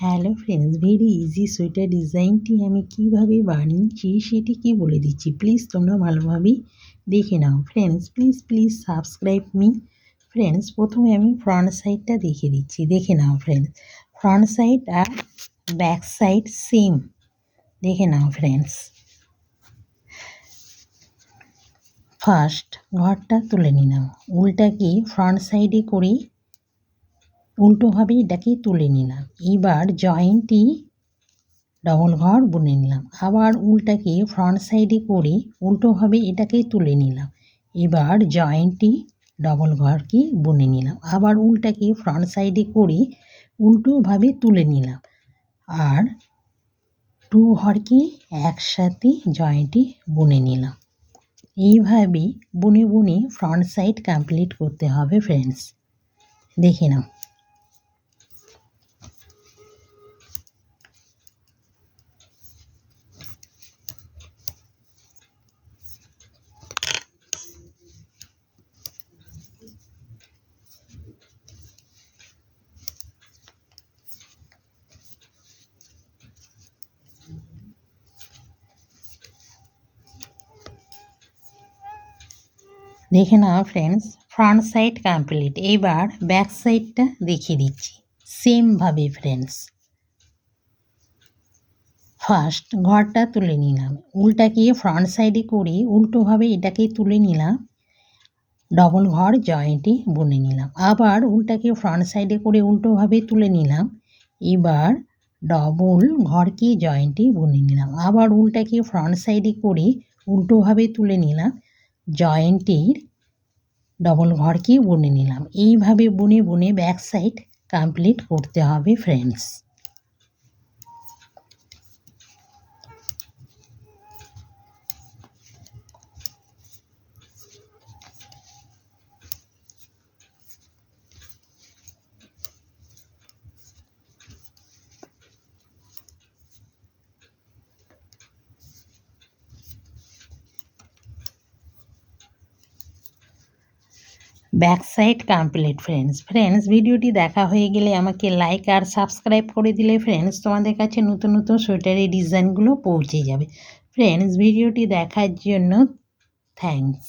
Hello friends, very easy sweater ডিজাইনটি আমি কিভাবে বানিয়েছি সেটি কি বলে দিচ্ছি। প্লিজ তোমরা ভালোভাবেই দেখে নাও। Friends please subscribe me. Friends প্রথমে আমি ফ্রন্ট সাইডটা দেখে দিচ্ছি, দেখে নাও ফ্রেন্ডস। ফ্রন্ট সাইড আর ব্যাক সাইড সেম, দেখে নাও ফ্রেন্ডস। ফার্স্ট ঘরটা তুলে নিলাম, উল্টাকে ফ্রন্ট সাইডে করে উল্টোভাবে এটাকে তুলে নিলাম। এবার জয়েন্টটি ডবল ঘর বুনে নিলাম। আবার উল্টাকে ফ্রন্ট সাইডে করে উল্টোভাবে এটাকে তুলে নিলাম। এবার জয়েন্টটি ডবল ঘরকে বুনে নিলাম। আবার উল্টাকে ফ্রন্ট সাইডে করে উল্টোভাবে তুলে নিলাম। আর টু ঘরকে একসাথে জয়েন্টটি বুনে নিলাম। এইভাবে বুনে বুনে ফ্রন্ট সাইড কমপ্লিট করতে হবে ফ্রেন্ডস, দেখে নাও। দেখে নাও ফ্রেন্ডস, ফ্রন্ট সাইড কমপ্লিট। এবার ব্যাক সাইডটা দেখিয়ে দিচ্ছি সেমভাবে ফ্রেন্ডস। ফার্স্ট ঘরটা তুলে নিলাম, উল্টাকে ফ্রন্ট সাইডে করে উল্টোভাবে এটাকে তুলে নিলাম। ডবল ঘর জয়েন্টে বুনে নিলাম। আবার উল্টাকে ফ্রন্ট সাইডে করে উল্টোভাবে তুলে নিলাম। এবার ডবল ঘরকে জয়েন্টে বুনে নিলাম। আবার উল্টাকে ফ্রন্ট সাইডে করে উল্টোভাবে তুলে নিলাম। জয়েন্টের ডবল ঘরকে বুনে নিলাম। এইভাবে বুনে বুনে ব্যাক সাইড কমপ্লিট করতে হবে friends. Back side complete friends ভিডিওটি দেখা হয়ে গেলে আমাকে লাইক আর সাবস্ক্রাইব করে দিলে ফ্রেন্ডস তোমাদের কাছে নতুন নতুন সোয়েটারের ডিজাইনগুলো পৌঁছে যাবে। ফ্রেন্ডস ভিডিওটি দেখার জন্য থ্যাঙ্কস।